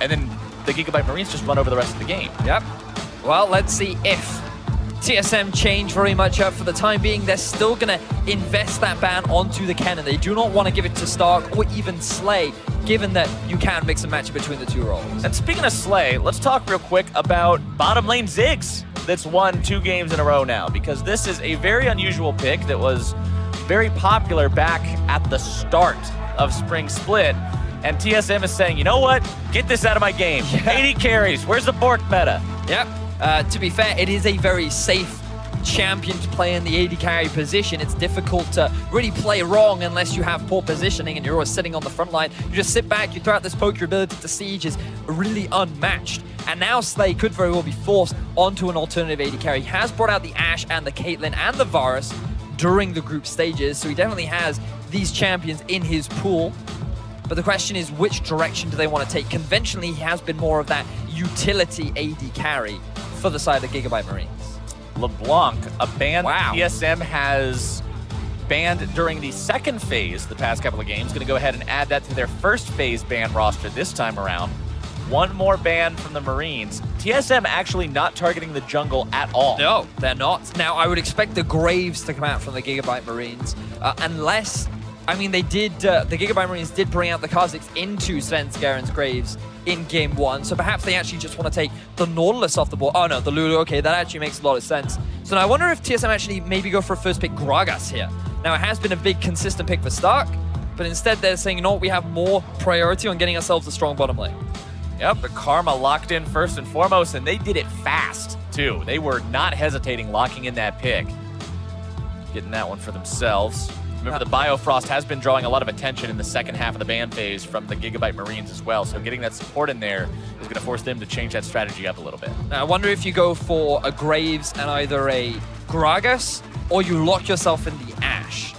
and then the Gigabyte Marines just run over the rest of the game. Yep. Well, let's see if TSM change very much up. For the time being, they're still going to invest that ban onto the cannon. They do not want to give it to Stark or even Slay, given that you can mix and match it between the two roles. And speaking of Slay, let's talk real quick about bottom lane Ziggs that's won 2 games in a row now, because this is a very unusual pick that was very popular back at the start of Spring Split. And TSM is saying, you know what? Get this out of my game. Yeah. 80 carries. Where's the Bork meta? Yep. To be fair, it is a very safe champion to play in the AD carry position. It's difficult to really play wrong unless you have poor positioning and you're always sitting on the front line. You just sit back, you throw out this poke, your ability to siege is really unmatched. And now Slay could very well be forced onto an alternative AD carry. He has brought out the Ashe and the Caitlyn and the Varus during the group stages, so he definitely has these champions in his pool. But the question is, which direction do they want to take? Conventionally, he has been more of that utility AD carry for the side of the Gigabyte Marines. LeBlanc, a ban Wow. TSM has banned during the second phase the past couple of games. Going to go ahead and add that to their first phase ban roster this time around. One more ban from the Marines. TSM actually not targeting the jungle at all. No, they're not. Now, I would expect the Graves to come out from the Gigabyte Marines, unless, I mean, they did, the Gigabyte Marines did bring out the Kha'Zix into Svenskaren's Graves in Game 1, so perhaps they actually just want to take the Nautilus off the board. Oh no, the Lulu, okay, that actually makes a lot of sense. So now I wonder if TSM actually maybe go for a first pick Gragas here. Now, it has been a big consistent pick for Stark, but instead they're saying, you know what, we have more priority on getting ourselves a strong bottom lane. Yep, the Karma locked in first and foremost, and they did it fast, too. They were not hesitating locking in that pick. Getting that one for themselves. Remember, the Biofrost has been drawing a lot of attention in the second half of the ban phase from the Gigabyte Marines as well, so getting that support in there is going to force them to change that strategy up a little bit. Now, I wonder if you go for a Graves and either a Gragas, or you lock yourself in the Ashe.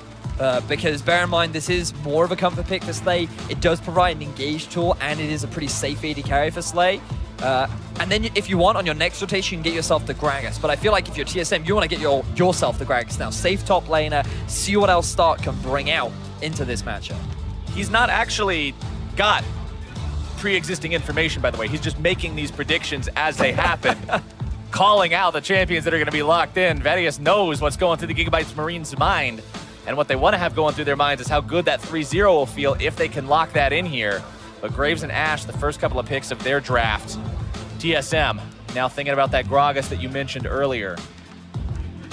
Because bear in mind, this is more of a comfort pick for Slay. It does provide an engage tool, and it is a pretty safe AD carry for Slay. And then if you want, on your next rotation, you can get yourself the Gragas. But I feel like if you're TSM, you want to get yourself the Gragas now. Safe top laner, see what else Stark can bring out into this matchup. He's not actually got pre-existing information, by the way. He's just making these predictions as they happen. Calling out the champions that are going to be locked in. Vadius knows what's going through the Gigabyte's Marines' mind. And what they want to have going through their minds is how good that 3-0 will feel if they can lock that in here. But Graves and Ashe, the first couple of picks of their draft. TSM, now thinking about that Gragas that you mentioned earlier.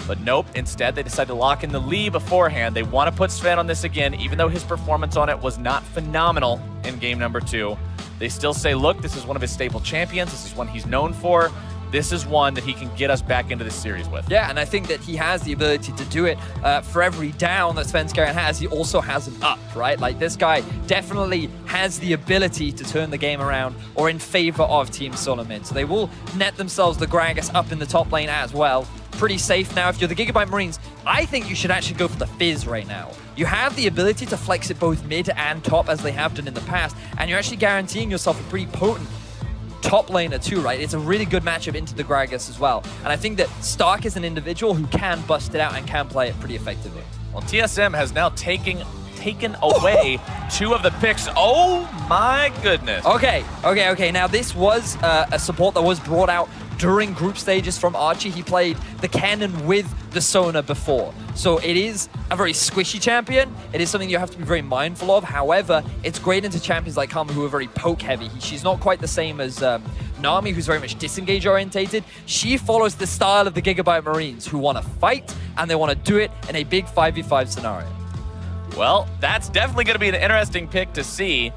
But nope, instead they decide to lock in the Lee beforehand. They want to put Sven on this again, even though his performance on it was not phenomenal in game number 2. They still say, look, this is one of his staple champions. This is one he's known for. This is one that he can get us back into this series with. Yeah, and I think that he has the ability to do it. For every down that Svenskaren has, he also has an up, right? Like, this guy definitely has the ability to turn the game around or in favor of Team SoloMid. So they will net themselves the Gragas up in the top lane as well. Pretty safe now. If you're the Gigabyte Marines, I think you should actually go for the Fizz right now. You have the ability to flex it both mid and top as they have done in the past, and you're actually guaranteeing yourself a pretty potent top laner too, right? It's a really good matchup into the Gragas as well. And I think that Stark is an individual who can bust it out and can play it pretty effectively. Well, TSM has now taken away 2 of the picks. Oh my goodness. Okay. Now this was a support that was brought out during group stages from Archie. He played the cannon with the Sona before. So it is a very squishy champion. It is something you have to be very mindful of. However, it's great into champions like Karma who are very poke heavy. She's not quite the same as Nami, who's very much disengage orientated. She follows the style of the Gigabyte Marines who want to fight, and they want to do it in a big 5v5 scenario. Well, that's definitely going to be an interesting pick to see.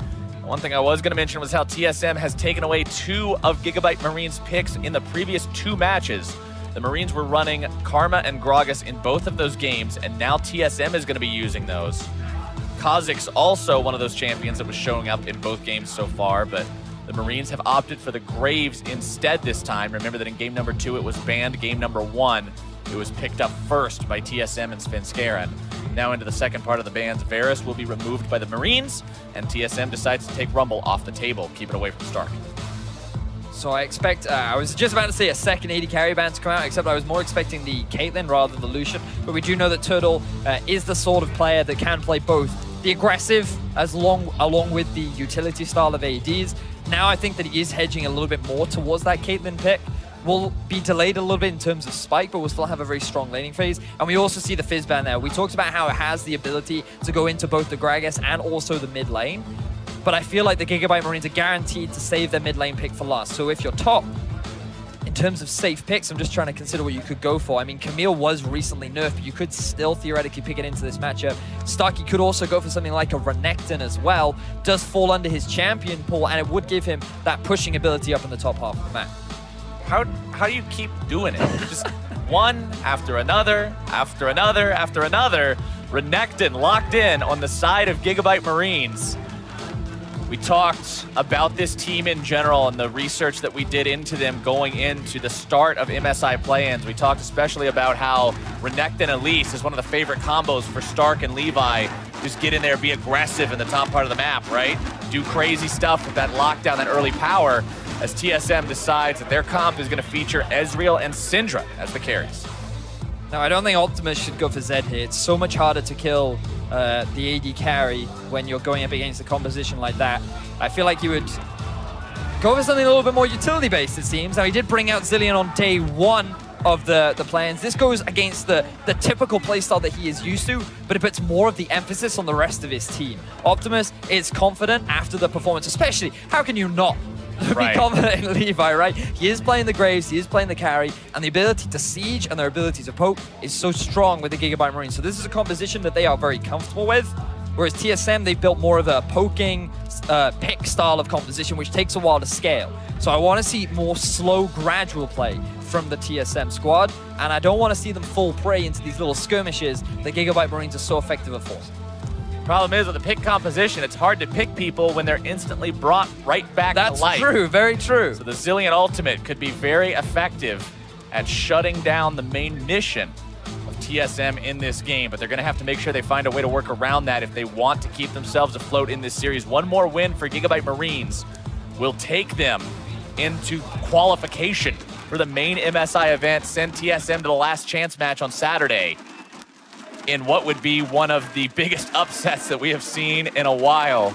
One thing I was going to mention was how TSM has taken away 2 of Gigabyte Marines' picks in the previous 2 matches. The Marines were running Karma and Gragas in both of those games, and now TSM is going to be using those. Kha'Zix also one of those champions that was showing up in both games so far, but the Marines have opted for the Graves instead this time. Remember that in game number 2 it was banned. Game number 1 it was picked up first by TSM and Svenskaren. Now into the second part of the bans, Varus will be removed by the Marines, and TSM decides to take Rumble off the table, keep it away from Stark. So I expect, I was just about to say a second AD carry ban to come out, except I was more expecting the Caitlyn rather than the Lucian. But we do know that Turtle is the sort of player that can play both the aggressive along with the utility style of ADs. Now I think that he is hedging a little bit more towards that Caitlyn pick. Will be delayed a little bit in terms of spike, but we'll still have a very strong laning phase. And we also see the Fizzban there. We talked about how it has the ability to go into both the Gragas and also the mid lane. But I feel like the Gigabyte Marines are guaranteed to save their mid lane pick for last. So if you're top, in terms of safe picks, I'm just trying to consider what you could go for. I mean, Camille was recently nerfed, but you could still theoretically pick it into this matchup. Starkey could also go for something like a Renekton as well. Does fall under his champion pool, and it would give him that pushing ability up in the top half of the map. How do you keep doing it? Just one after another, after another, after another. Renekton locked in on the side of Gigabyte Marines. We talked about this team in general and the research that we did into them going into the start of MSI play-ins. We talked especially about how Renekton Elise is one of the favorite combos for Stark and Levi. Just get in there, be aggressive in the top part of the map, right? Do crazy stuff with that lockdown, that early power, as TSM decides that their comp is going to feature Ezreal and Syndra as the carries. Now, I don't think Optimus should go for Zed here. It's so much harder to kill the AD carry when you're going up against a composition like that. I feel like you would go for something a little bit more utility-based, it seems. Now, he did bring out Zilean on day one of the plans. This goes against the typical playstyle that he is used to, but it puts more of the emphasis on the rest of his team. Optimus is confident after the performance, especially, how can you not be confident in Levi, right? He is playing the Graves, he is playing the carry, and the ability to siege and their ability to poke is so strong with the Gigabyte Marine. So this is a composition that they are very comfortable with, whereas TSM, they've built more of a poking pick style of composition, which takes a while to scale. So I want to see more slow, gradual play from the TSM squad, and I don't want to see them fall prey into these little skirmishes that Gigabyte Marines are so effective at forcing. Problem is, with the pick composition, it's hard to pick people when they're instantly brought right back to life. That's true, very true. So the Zilean ultimate could be very effective at shutting down the main mission of TSM in this game, but they're going to have to make sure they find a way to work around that if they want to keep themselves afloat in this series. One more win for Gigabyte Marines will take them into qualification for the main MSI event, send TSM to the last chance match on Saturday in what would be one of the biggest upsets that we have seen in a while.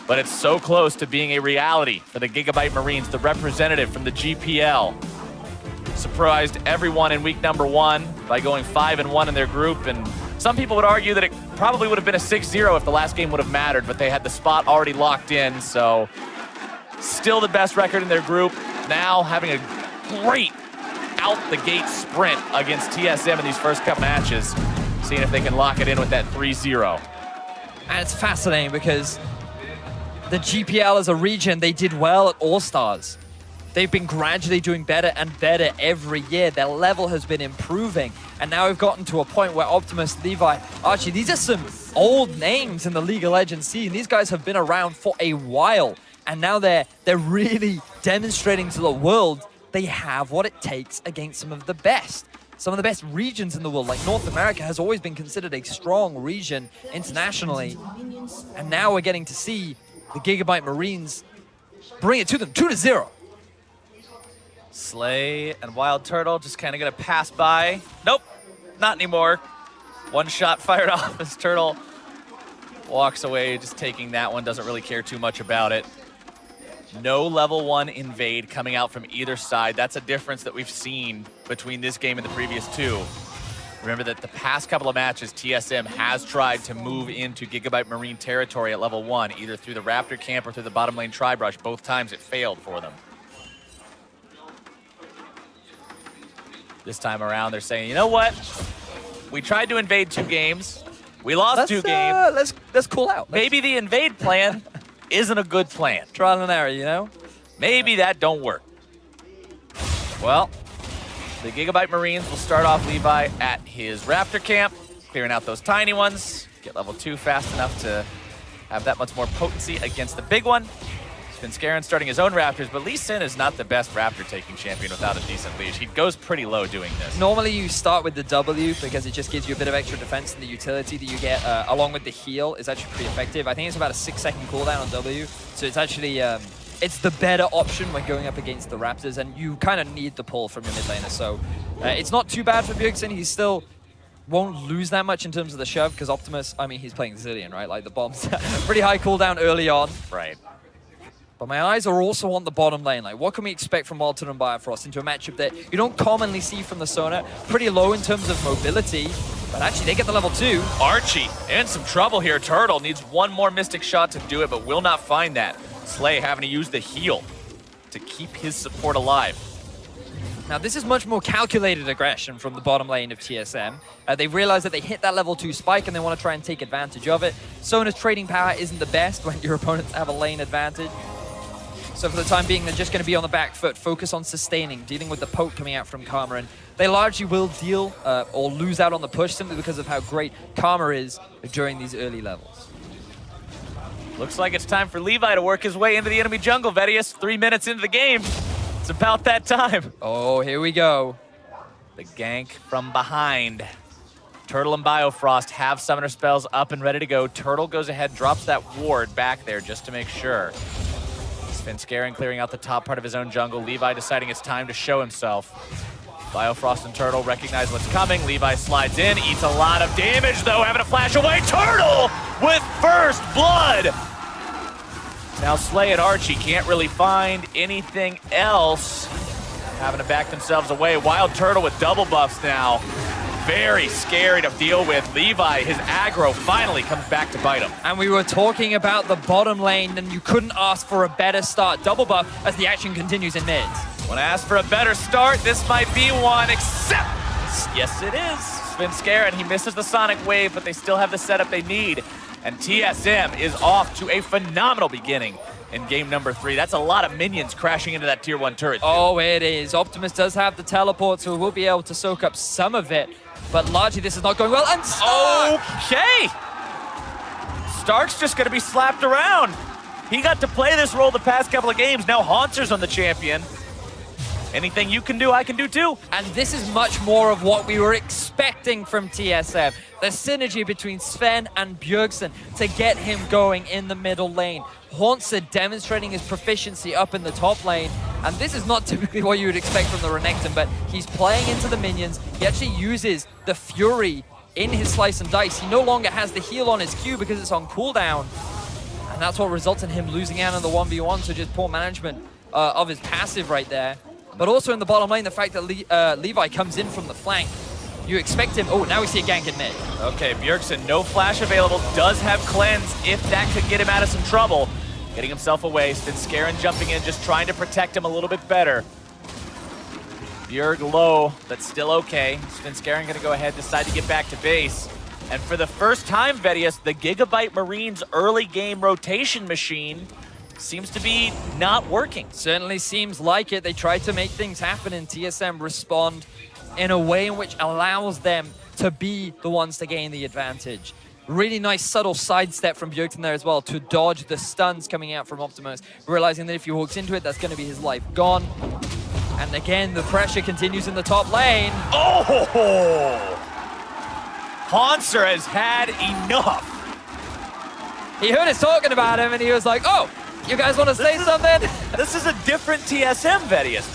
But it's so close to being a reality for the Gigabyte Marines, the representative from the GPL. Surprised everyone in week number 1 by going 5-1 in their group, and some people would argue that it probably would have been a 6-0 if the last game would have mattered, but they had the spot already locked in, so still the best record in their group. Now having a great out-the-gate sprint against TSM in these first couple matches, seeing if they can lock it in with that 3-0. And it's fascinating because the GPL as a region, they did well at All-Stars. They've been gradually doing better and better every year. Their level has been improving. And now we've gotten to a point where Optimus, Levi, Archie, these are some old names in the League of Legends scene. These guys have been around for a while. And now they're really demonstrating to the world they have what it takes against some of the best. Some of the best regions in the world, like North America has always been considered a strong region internationally. And now we're getting to see the Gigabyte Marines bring it to them, 2-0. Slay and Wild Turtle just kind of going to pass by. Nope, not anymore. One shot fired off as Turtle walks away, just taking that one, doesn't really care too much about it. No level 1 invade coming out from either side. That's a difference that we've seen between this game and the previous 2. Remember that the past couple of matches, TSM has tried to move into Gigabyte Marine territory at level 1, either through the Raptor camp or through the bottom lane tri-brush. Both times it failed for them. This time around, they're saying, you know what? We tried to invade 2 games. We lost 2 games. Let's cool out. Maybe the invade plan isn't a good plan. Trial and error, you know? Maybe that don't work. Well, the Gigabyte Marines will start off Levi at his Raptor camp, clearing out those tiny ones, get level 2 fast enough to have that much more potency against the big one. Svenskeren starting his own Raptors, but Lee Sin is not the best Raptor-taking champion without a decent leash. He goes pretty low doing this. Normally you start with the W because it just gives you a bit of extra defense, and the utility that you get along with the heal is actually pretty effective. I think it's about a 6-second cooldown on W, so it's actually it's the better option when going up against the Raptors, and you kind of need the pull from your mid laner. So it's not too bad for Bjergsen. He still won't lose that much in terms of the shove because Optimus, I mean, he's playing Zilean, right? Like the bombs, pretty high cooldown early on. Right. But my eyes are also on the bottom lane. Like, what can we expect from Walton and Biofrost into a matchup that you don't commonly see from the Sona? Pretty low in terms of mobility, but actually they get the level 2. Archie in some trouble here. Turtle needs one more Mystic shot to do it, but will not find that. Slay having to use the heal to keep his support alive. Now, this is much more calculated aggression from the bottom lane of TSM. They realize that they hit that level 2 spike and they want to try and take advantage of it. Sona's trading power isn't the best when your opponents have a lane advantage. So for the time being, they're just going to be on the back foot, focus on sustaining, dealing with the poke coming out from Karma. And they largely will deal or lose out on the push simply because of how great Karma is during these early levels. Looks like it's time for Levi to work his way into the enemy jungle, Vedius. 3 minutes into the game. It's about that time. Oh, here we go. The gank from behind. Turtle and Biofrost have summoner spells up and ready to go. Turtle goes ahead, drops that ward back there just to make sure. Svenskeren clearing out the top part of his own jungle. Levi deciding it's time to show himself. Biofrost and Turtle recognize what's coming. Levi slides in, eats a lot of damage though, having to flash away. Turtle with first blood! Now Slay and Archie can't really find anything else. Having to back themselves away. Wild Turtle with double buffs now. Very scary to deal with. Levi, his aggro finally comes back to bite him. And we were talking about the bottom lane, and you couldn't ask for a better start. Double buff as the action continues in mid. When asked for a better start, this might be one, except, yes it is. Svenskeren, he misses the Sonic Wave, but they still have the setup they need. And TSM is off to a phenomenal beginning in game number 3. That's a lot of minions crashing into that tier 1 turret. Oh, it is. Optimus does have the teleport, so we'll be able to soak up some of it. But largely, this is not going well. And Stark! Okay! Stark's just going to be slapped around. He got to play this role the past couple of games. Now Haunter's on the champion. Anything you can do, I can do too. And this is much more of what we were expecting from TSM. The synergy between Sven and Bjergsen to get him going in the middle lane. Haunter demonstrating his proficiency up in the top lane. And this is not typically what you would expect from the Renekton, but he's playing into the minions. He actually uses the Fury in his Slice and Dice. He no longer has the heal on his Q because it's on cooldown. And that's what results in him losing out on the 1v1, so just poor management of his passive right there. But also in the bottom lane, the fact that Levi comes in from the flank. You expect him... Oh, now we see a gank in mid. Okay, Bjergsen, no flash available. Does have cleanse if that could get him out of some trouble. Getting himself away. Svenskeren jumping in, just trying to protect him a little bit better. Bjerg low, but still okay. Svenskeren going to go ahead, decide to get back to base. And for the first time, Vedius, the Gigabyte Marines early game rotation machine seems to be not working. Certainly seems like it. They tried to make things happen, and TSM respond in a way in which allows them to be the ones to gain the advantage. Really nice subtle sidestep from Bjergsen there as well to dodge the stuns coming out from Optimus, realizing that if he walks into it, that's going to be his life gone. And again, the pressure continues in the top lane. Oh! Haunter has had enough. He heard us talking about him, and he was like, oh, you guys want to say something? This is a different TSM, Vedius.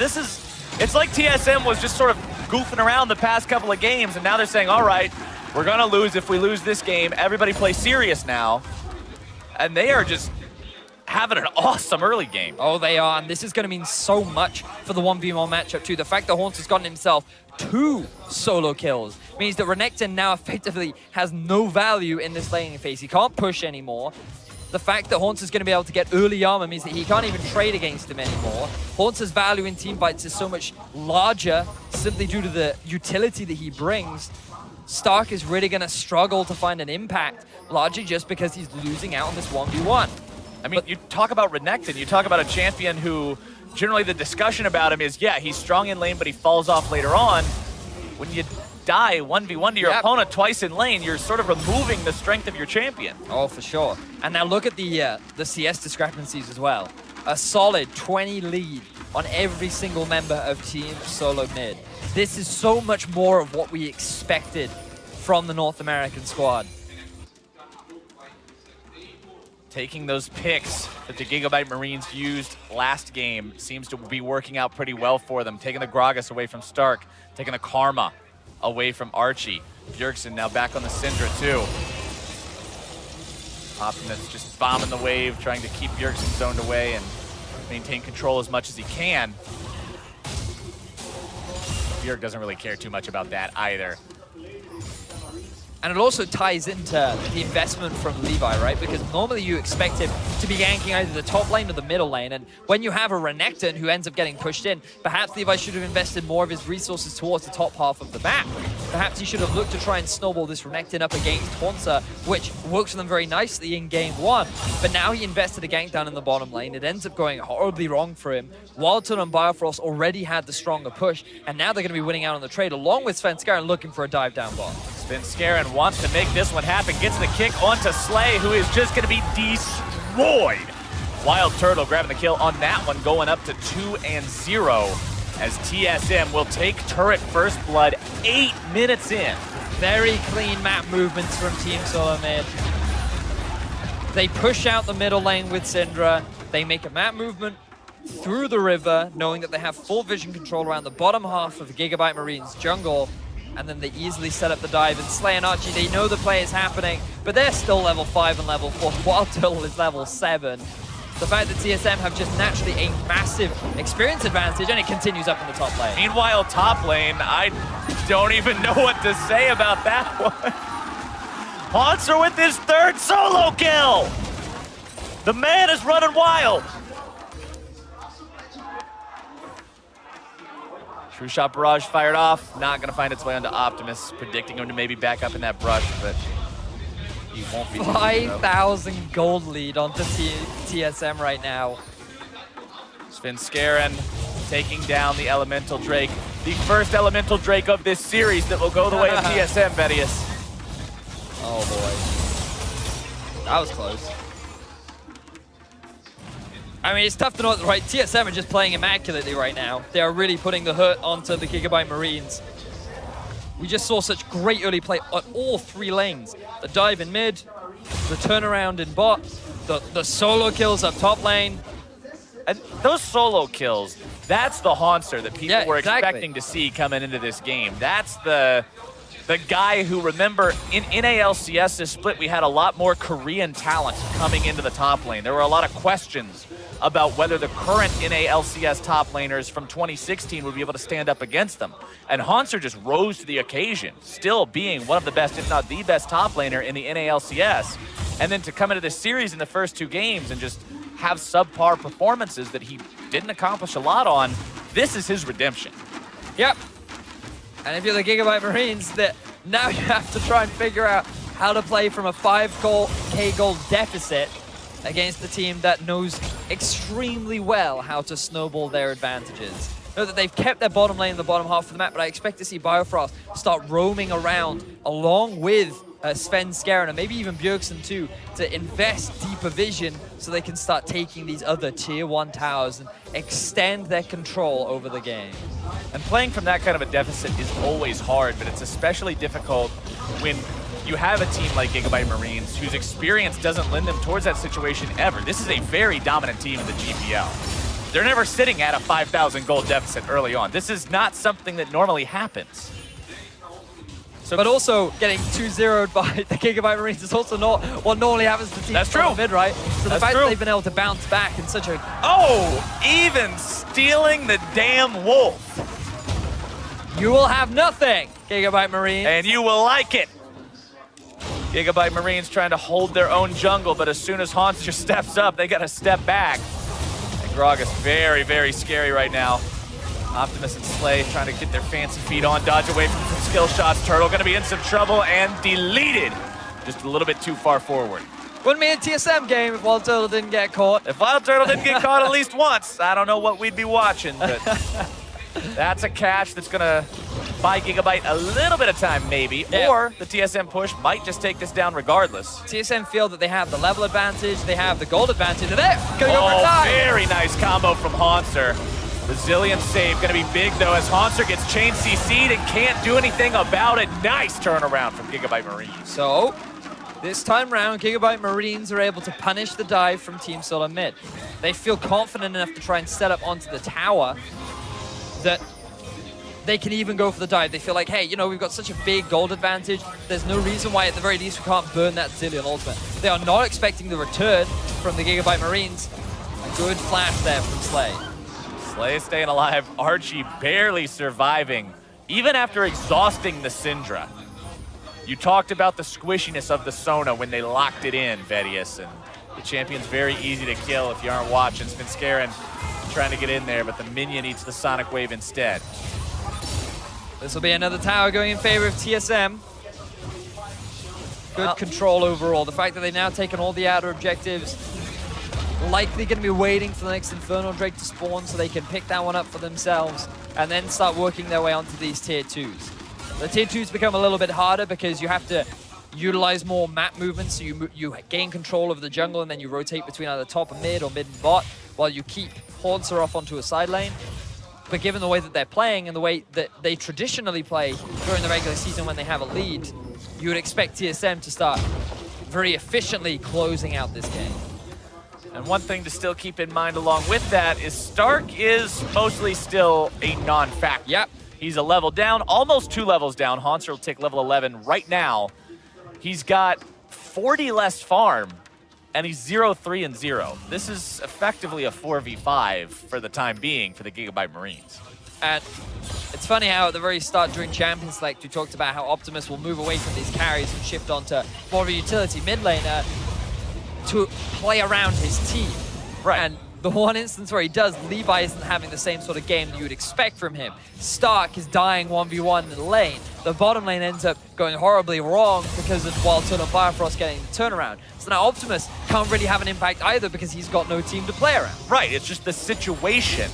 It's like TSM was just sort of goofing around the past couple of games, and now they're saying, all right, we're gonna lose if we lose this game. Everybody play serious now. And they are just having an awesome early game. Oh, they are, and this is gonna mean so much for the 1v1 matchup too. The fact that Haunter's gotten himself 2 solo kills means that Renekton now effectively has no value in this laning phase. He can't push anymore. The fact that Haunter's going to be able to get early armor means that he can't even trade against him anymore. Haunter's value in team fights is so much larger simply due to the utility that he brings. Stark is really going to struggle to find an impact, largely just because he's losing out on this 1v1. I mean, you talk about Renekton, you talk about a champion who generally the discussion about him is, yeah, he's strong in lane, but he falls off later on. When you die 1v1 to your opponent twice in lane, you're sort of removing the strength of your champion. Oh, for sure. And now look at the CS discrepancies as well. A solid 20 lead on every single member of Team SoloMid. This is so much more of what we expected from the North American squad. Taking those picks that the Gigabyte Marines used last game seems to be working out pretty well for them. Taking the Gragas away from Stark, taking the Karma away from Archie. Bjergsen now back on the Syndra too. Optimus just bombing the wave, trying to keep Bjergsen zoned away, and maintain control as much as he can. Bjerg doesn't really care too much about that either. And it also ties into the investment from Levi, right? Because normally you expect him to be ganking either the top lane or the middle lane. And when you have a Renekton who ends up getting pushed in, perhaps Levi should have invested more of his resources towards the top half of the map. Perhaps he should have looked to try and snowball this Renekton up against Hauntzer, which works for them very nicely in game 1. But now he invested a gank down in the bottom lane. It ends up going horribly wrong for him. Wildton and Biofrost already had the stronger push, and now they're going to be winning out on the trade, along with Svenskeren looking for a dive down bot. Svenskeren wants to make this one happen, gets the kick onto Slay, who is just going to be destroyed. Wild Turtle grabbing the kill on that one, going up to 2-0 as TSM will take turret first blood 8 minutes in. Very clean map movements from Team SoloMid. They push out the middle lane with Syndra. They make a map movement through the river, knowing that they have full vision control around the bottom half of the Gigabyte Marines jungle. And then they easily set up the dive. And Slay and Archie, they know the play is happening, but they're still level 5 and level 4. Wild Turtle is level 7. The fact that TSM have just naturally a massive experience advantage, and it continues up in the top lane. Meanwhile, top lane, I don't even know what to say about that one. Hauntzer with his 3rd solo kill! The man is running wild! True Shot Barrage fired off, not gonna find its way onto Optimus, predicting him to maybe back up in that brush, but he won't be. 5,000 gold lead onto TSM right now. Svenskeren taking down the Elemental Drake, the first Elemental Drake of this series that will go the way of TSM, Vedius. Oh boy. That was close. I mean, it's tough to know, right? TSM are just playing immaculately right now. They are really putting the hurt onto the Gigabyte Marines. We just saw such great early play on all 3 lanes. The dive in mid, the turnaround in bot, the solo kills up top lane. And those solo kills, that's the Hauntzer that people were exactly. expecting to see coming into this game. That's the guy who, remember, in NALCS this split, we had a lot more Korean talent coming into the top lane. There were a lot of questions about whether the current NALCS top laners from 2016 would be able to stand up against them. And Hauntzer just rose to the occasion, still being one of the best, if not the best top laner in the NALCS. And then to come into this series in the first 2 games and just have subpar performances that he didn't accomplish a lot on, this is his redemption. Yep. And if you're the Gigabyte Marines, that now you have to try and figure out how to play from a 5K gold deficit against a team that knows extremely well how to snowball their advantages. Know that they've kept their bottom lane in the bottom half of the map, but I expect to see Biofrost start roaming around along with Svenskeren and maybe even Bjergsen too, to invest deeper vision so they can start taking these other tier 1 towers and extend their control over the game. And playing from that kind of a deficit is always hard, but it's especially difficult when you have a team like Gigabyte Marines whose experience doesn't lend them towards that situation ever. This is a very dominant team in the GPL. They're never sitting at a 5,000 gold deficit early on. This is not something that normally happens. So, but also getting 2-0'd by the Gigabyte Marines is also not what normally happens to teams from mid, right? So the fact that they've been able to bounce back in such a... Oh, even stealing the damn wolf. You will have nothing, Gigabyte Marines. And you will like it. Gigabyte Marines trying to hold their own jungle, but as soon as Hauntzer steps up, they gotta step back. And Gragas very, very scary right now. Optimus and Slay trying to get their fancy feet on, dodge away from some skill shots. Turtle gonna be in some trouble and deleted. Just a little bit too far forward. Wouldn't be a TSM game if Wild Turtle didn't get caught. If Wild Turtle didn't get caught at least once, I don't know what we'd be watching, but that's a catch that's gonna buy Gigabyte a little bit of time maybe, or the TSM push might just take this down regardless. TSM feel that they have the level advantage, they have the gold advantage, and they're gonna go for time. Very nice combo from Hauntzer. Resilient save gonna be big though as Hauntzer gets chain CC'd and can't do anything about it. Nice turnaround from Gigabyte Marines. So, this time round, Gigabyte Marines are able to punish the dive from Team SoloMid. They feel confident enough to try and set up onto the tower that they can even go for the dive. They feel like, hey, you know, we've got such a big gold advantage. There's no reason why, at the very least, we can't burn that Zillion ultimate. They are not expecting the return from the Gigabyte Marines. Good flash there from Slay. Slay staying alive. Archie barely surviving, even after exhausting the Syndra. You talked about the squishiness of the Sona when they locked it in, Vedius, and the champion's very easy to kill if you aren't watching. Svenskeren trying to get in there, but the minion eats the Sonic Wave instead. This will be another tower going in favor of TSM. Good control overall. The fact that they've now taken all the outer objectives, likely going to be waiting for the next Infernal Drake to spawn so they can pick that one up for themselves and then start working their way onto these tier 2s. The tier 2s become a little bit harder because you have to utilize more map movements, so you gain control of the jungle and then you rotate between either top and mid or mid and bot while you keep Haunter off onto a side lane. But given the way that they're playing and the way that they traditionally play during the regular season when they have a lead, you would expect TSM to start very efficiently closing out this game. And one thing to still keep in mind along with that is Stark is mostly still a non-factor. Yep. He's a level down, almost 2 levels down. Haunter will take level 11 right now. He's got 40 less farm, and he's 0-3 and 0. This is effectively a 4v5 for the time being for the Gigabyte Marines. And it's funny how at the very start during Champions Select, we talked about how Optimus will move away from these carries and shift onto more of a utility mid laner to play around his team. Right. And the one instance where he does, Levi isn't having the same sort of game that you would expect from him. Stark is dying 1v1 in the lane. The bottom lane ends up going horribly wrong because of Wild Turtle and Firefrost getting the turnaround. So now Optimus can't really have an impact either because he's got no team to play around. Right, it's just the situation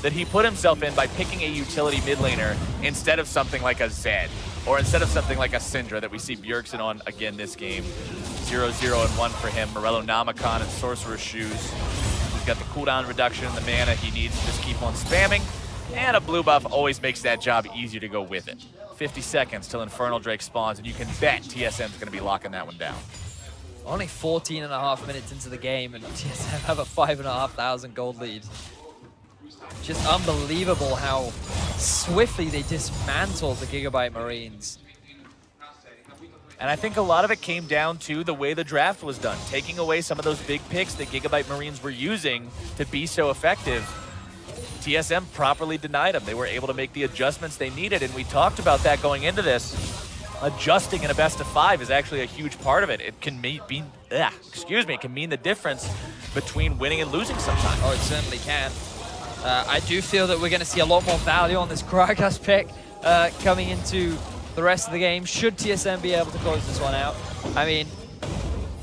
that he put himself in by picking a utility mid laner instead of something like a Zed, or instead of something like a Syndra that we see Bjergsen on again this game. 0-0 and 1 for him. Morello Namicon and Sorcerer's Shoes. He's got the cooldown reduction and the mana he needs to just keep on spamming. And a blue buff always makes that job easier to go with it. 50 seconds till Infernal Drake spawns, and you can bet TSM's going to be locking that one down. Only 14.5 minutes into the game, and TSM have a 5,500 gold lead. Just unbelievable how swiftly they dismantled the Gigabyte Marines. And I think a lot of it came down to the way the draft was done, taking away some of those big picks that Gigabyte Marines were using to be so effective. TSM properly denied them. They were able to make the adjustments they needed, and we talked about that going into this. Adjusting in a best of 5 is actually a huge part of it. It can mean the difference between winning and losing sometimes. Oh, it certainly can. I do feel that we're going to see a lot more value on this Gragas pick coming into the rest of the game, should TSM be able to close this one out. I mean,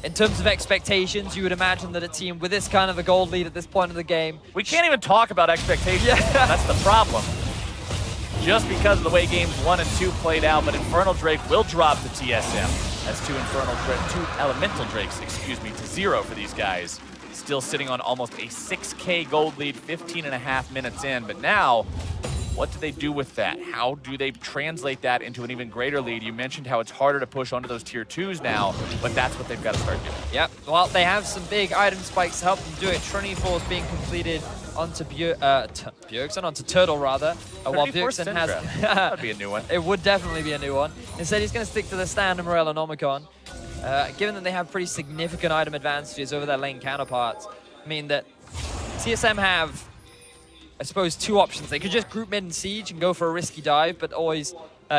in terms of expectations, you would imagine that a team with this kind of a gold lead at this point of the game... We can't even talk about expectations. Yeah. That's the problem. Just because of the way games 1 and 2 played out, but Infernal Drake will drop to TSM. That's two Elemental Drakes, to 0 for these guys. Still sitting on almost a 6K gold lead, 15.5 minutes in, but now, what do they do with that? How do they translate that into an even greater lead? You mentioned how it's harder to push onto those tier 2s now, but that's what they've got to start doing. Yep, well, they have some big item spikes to help them do it. Trinity Force being completed onto Bjergsen, onto Turtle rather. While Bjergsen has... That'd be a new one. It would definitely be a new one. Instead, he's going to stick to the standard Morello Nomicon. Given that they have pretty significant item advantages over their lane counterparts, I mean that TSM have, I suppose, 2 options. They could just group mid and siege and go for a risky dive, but always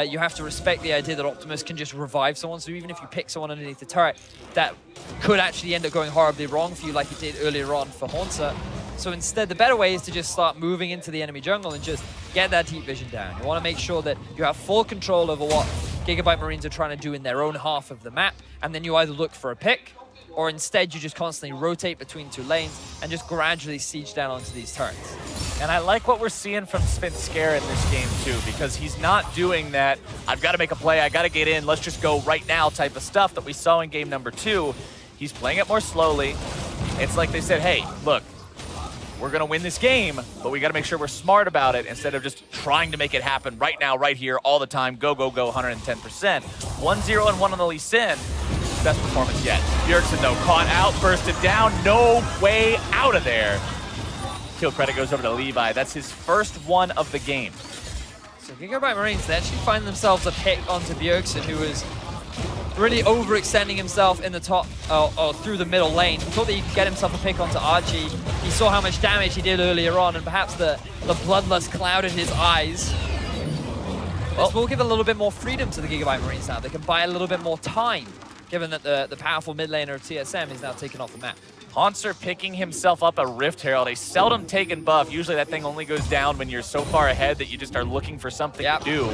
you have to respect the idea that Optimus can just revive someone. So even if you pick someone underneath the turret, that could actually end up going horribly wrong for you like it did earlier on for Haunter. So instead, the better way is to just start moving into the enemy jungle and just get that heat vision down. You want to make sure that you have full control over what Gigabyte Marines are trying to do in their own half of the map, and then you either look for a pick, or instead you just constantly rotate between 2 lanes and just gradually siege down onto these turrets. And I like what we're seeing from Svenskeren in this game too, because he's not doing that, I've got to make a play, I got to get in, let's just go right now type of stuff that we saw in game number 2. He's playing it more slowly. It's like they said, hey, look, we're going to win this game, but we got to make sure we're smart about it instead of just trying to make it happen right now, right here, all the time, go, go, go, 110%. 1-0 and 1 on the Lee Sin. Best performance yet. Bjergsen, though, caught out, bursted down, no way out of there. Kill credit goes over to Levi. That's his first one of the game. So Gigabyte Marines, they actually find themselves a pick onto Bjergsen, who was really overextending himself in the top or through the middle lane. He thought that he could get himself a pick onto Archie. He saw how much damage he did earlier on, and perhaps the bloodlust clouded his eyes. This will give a little bit more freedom to the Gigabyte Marines now. They can buy a little bit more time, given that the powerful mid laner of TSM is now taken off the map. Hauntzer picking himself up a Rift Herald, a seldom taken buff. Usually that thing only goes down when you're so far ahead that you just are looking for something to do.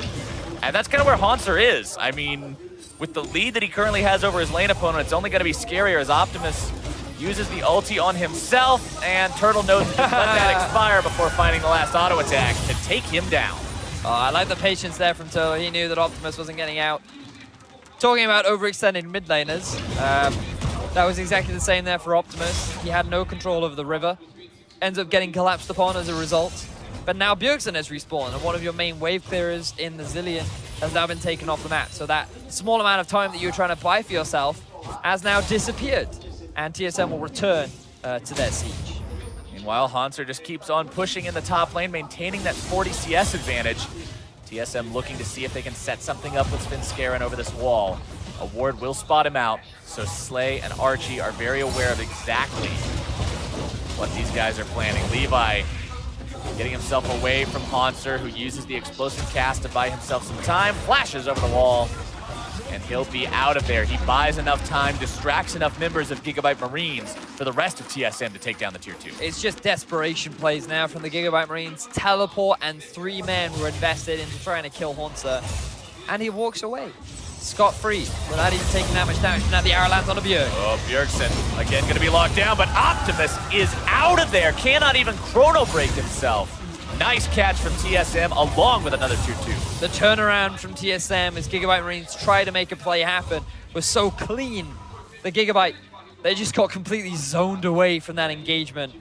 And that's kind of where Hauntzer is. I mean, with the lead that he currently has over his lane opponent, it's only going to be scarier as Optimus uses the ulti on himself, and Turtle knows to just let that expire before finding the last auto attack to take him down. I like the patience there from Turtle. He knew that Optimus wasn't getting out. Talking about overextended mid laners, that was exactly the same there for Optimus. He had no control over the river. Ends up getting collapsed upon as a result. But now Bjergsen has respawned, and one of your main wave clearers in the Zillion has now been taken off the map. So that small amount of time that you were trying to buy for yourself has now disappeared. And TSM will return to their siege. Meanwhile, Hauntzer just keeps on pushing in the top lane, maintaining that 40 CS advantage. TSM looking to see if they can set something up with Svenskeren over this wall. A ward will spot him out, so Slay and Archie are very aware of exactly what these guys are planning. Levi getting himself away from Hauntzer, who uses the explosive cast to buy himself some time, flashes over the wall, and he'll be out of there. He buys enough time, distracts enough members of Gigabyte Marines for the rest of TSM to take down the tier 2. It's just desperation plays now from the Gigabyte Marines. Teleport and 3 men were invested into trying to kill Hauntzer, and he walks away scot-free without even taking that much damage. Now the arrow lands on a Bjerg. Oh, Bjergsen again going to be locked down, but Optimus is out of there. Cannot even chrono break himself. Nice catch from TSM along with another tier 2. The turnaround from TSM as Gigabyte Marines try to make a play happen was so clean. The Gigabyte, they just got completely zoned away from that engagement,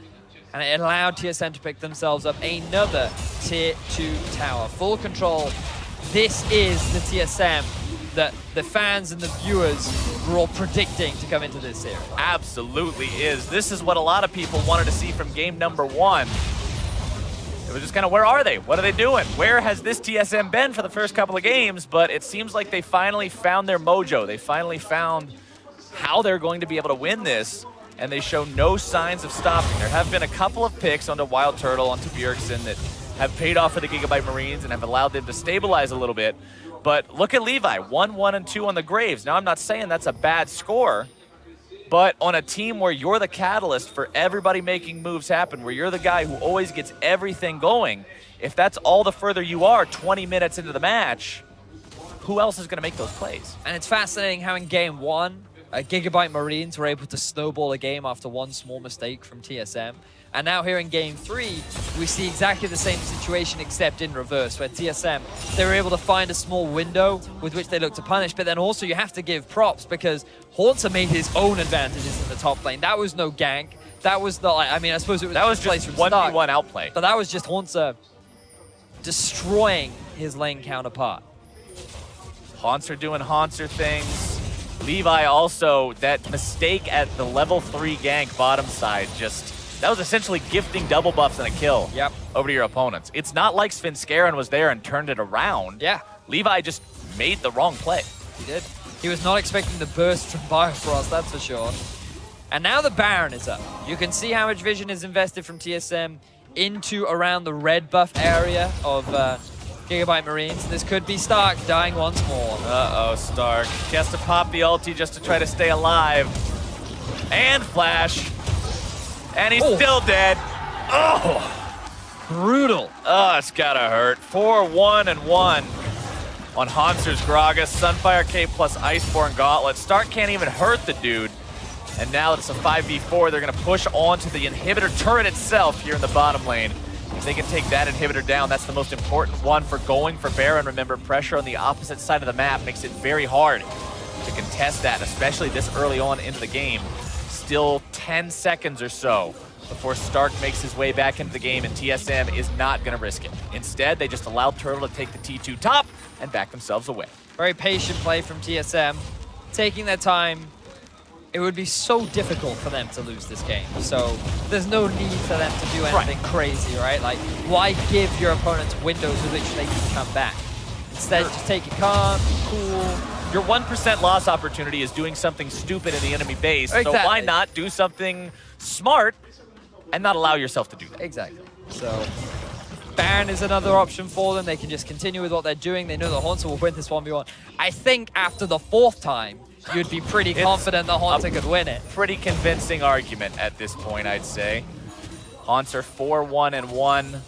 and it allowed TSM to pick themselves up another tier 2 tower. Full control. This is the TSM that the fans and the viewers were all predicting to come into this series. Absolutely is. This is what a lot of people wanted to see from game number 1. It was just kind of, where are they? What are they doing? Where has this TSM been for the first couple of games? But it seems like they finally found their mojo. They finally found how they're going to be able to win this, and they show no signs of stopping. There have been a couple of picks onto Wild Turtle, onto Bjergsen, that have paid off for the Gigabyte Marines and have allowed them to stabilize a little bit. But look at Levi, 1, 1, and 2 on the Graves. Now, I'm not saying that's a bad score, but on a team where you're the catalyst for everybody making moves happen, where you're the guy who always gets everything going, if that's all the further you are 20 minutes into the match, who else is going to make those plays? And it's fascinating how in game 1, Gigabyte Marines were able to snowball a game after one small mistake from TSM. And now here in game 3, we see exactly the same situation except in reverse, where TSM, they were able to find a small window with which they look to punish, but then also you have to give props because Hauntzer made his own advantages in the top lane. That was no gank. That was the, I mean, I suppose it was, that was just 1v1 outplay. But that was just Hauntzer destroying his lane counterpart. Hauntzer doing Hauntzer things. Levi also, that mistake at the level 3 gank bottom side, just, that was essentially gifting double buffs and a kill over to your opponents. It's not like Svenskeren was there and turned it around. Yeah. Levi just made the wrong play. He did. He was not expecting the burst from Bifrost, that's for sure. And now the Baron is up. You can see how much vision is invested from TSM into around the red buff area of Gigabyte Marines. This could be Stark dying once more. Uh-oh, Stark. He has to pop the ulti just to try to stay alive. And flash. And he's still dead. Oh! Brutal. Oh, it's gotta hurt. 4-1 and 1 on Hautzer's Gragas. Sunfire Cape plus Iceborne Gauntlet. Stark can't even hurt the dude. And now it's a 5v4. They're gonna push onto the inhibitor turret itself here in the bottom lane. If they can take that inhibitor down, that's the most important one for going for Baron. Remember, pressure on the opposite side of the map makes it very hard to contest that, especially this early on into the game. Still 10 seconds or so before Stark makes his way back into the game, and TSM is not going to risk it. Instead, they just allow Turtle to take the T2 top and back themselves away. Very patient play from TSM, taking their time. It would be so difficult for them to lose this game, so there's no need for them to do anything crazy, right? Like, why give your opponents windows with which they can come back? Instead, just take it calm, be cool, Your 1% loss opportunity is doing something stupid in the enemy base, so Exactly. why not do something smart and not allow yourself to do that? Exactly. So Baron is another option for them. They can just continue with what they're doing. They know that Haunter will win this 1v1. I think after the 4th time, you'd be pretty confident that Haunter could win it. Pretty convincing argument at this point, I'd say. Haunter 4-1-1,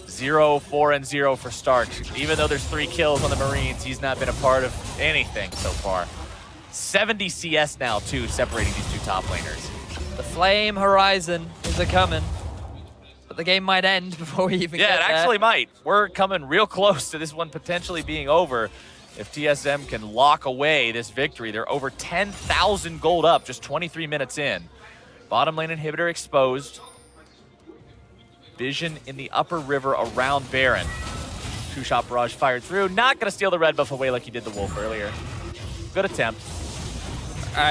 0-4-0 for Stark. Even though there's 3 kills on the Marines, he's not been a part of anything so far. 70 CS now, too, separating these 2 top laners. The Flame Horizon is a-coming, but the game might end before we even get there. Yeah, it actually might. We're coming real close to this one potentially being over. If TSM can lock away this victory, they're over 10,000 gold up just 23 minutes in. Bottom lane inhibitor exposed. Vision in the upper river around Baron. 2-shot barrage fired through. Not going to steal the red buff away like he did the Wolf earlier. Good attempt.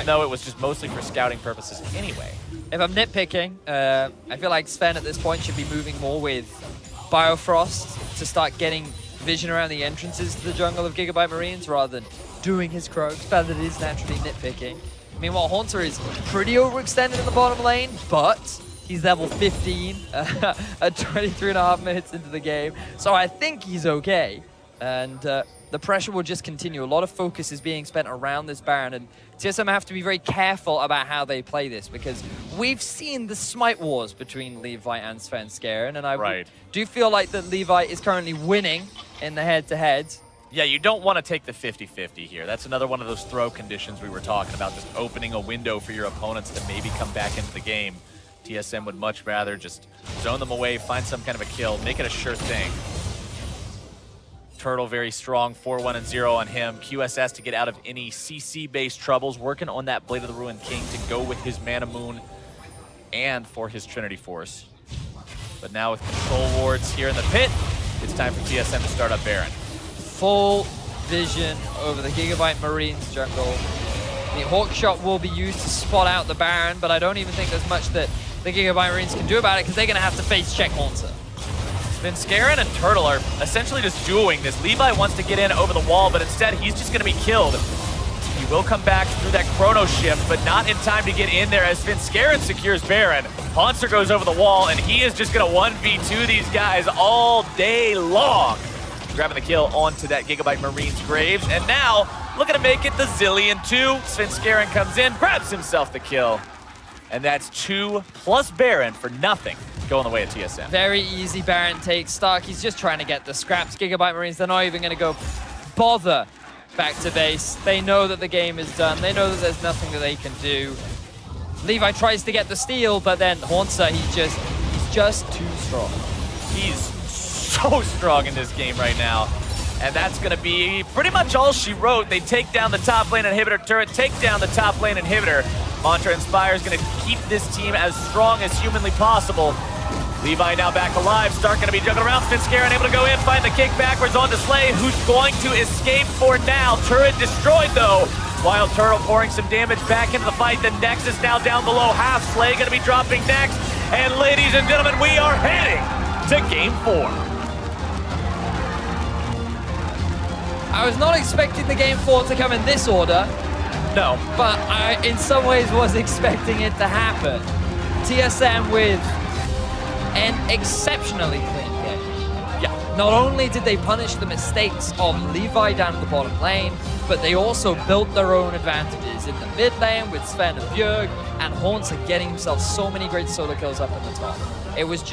No, it was just mostly for scouting purposes anyway. If I'm nitpicking, I feel like Sven at this point should be moving more with Biofrost to start getting vision around the entrances to the jungle of Gigabyte Marines rather than doing his Krogs, but it is naturally nitpicking. Meanwhile, Haunter is pretty overextended in the bottom lane, but he's level 15 at 23.5 minutes into the game, so I think he's okay. And the pressure will just continue. A lot of focus is being spent around this Baron, and TSM have to be very careful about how they play this because we've seen the smite wars between Levi and Svenskeren, and I do feel like that Levi is currently winning in the head-to-head. Yeah, you don't want to take the 50-50 here. That's another one of those throw conditions we were talking about, just opening a window for your opponents to maybe come back into the game. TSM would much rather just zone them away, find some kind of a kill, make it a sure thing. Turtle very strong, 4-1-0 on him. QSS to get out of any CC-based troubles, working on that Blade of the Ruined King to go with his Mana Moon and for his Trinity Force. But now with control wards here in the pit, it's time for TSM to start up Baron. Full vision over the Gigabyte Marines jungle. The Hawk Shot will be used to spot out the Baron, but I don't even think there's much that the Gigabyte Marines can do about it because they're going to have to face check Haunter. Svenskeren and Turtle are essentially just dueling this. Levi wants to get in over the wall, but instead he's just going to be killed. He will come back through that Chrono Shift, but not in time to get in there as Svenskeren secures Baron. Haunter goes over the wall, and he is just going to 1v2 these guys all day long. Grabbing the kill onto that Gigabyte Marines Graves, and now looking to make it the Zillion 2. Svenskeren comes in, grabs himself the kill, and that's 2 plus Baron for nothing. Going the way of TSM. Very easy Baron takes. Stark, he's just trying to get the scraps. Gigabyte Marines, they're not even going to go bother back to base. They know that the game is done. They know that there's nothing that they can do. Levi tries to get the steal, but then Haunter, he's just too strong. He's so strong in this game right now. And that's going to be pretty much all she wrote. They take down the top lane inhibitor turret, take down the top lane inhibitor. Mantra Inspire is going to keep this team as strong as humanly possible. Levi now back alive. Stark going to be juggling around. Svenskeren able to go in, find the kick backwards onto Slay, who's going to escape for now. Turret destroyed though. Wild Turtle pouring some damage back into the fight. The Nexus now down below half. Slay going to be dropping next. And ladies and gentlemen, we are heading to Game 4. I was not expecting the Game 4 to come in this order. No. But I, in some ways, was expecting it to happen. TSM with an exceptionally clean game. Yeah. Not only did they punish the mistakes of Levi down at the bottom lane, but they also built their own advantages in the mid lane with Sven and Bjerg, and Haunter getting himself so many great solo kills up in the top. It was just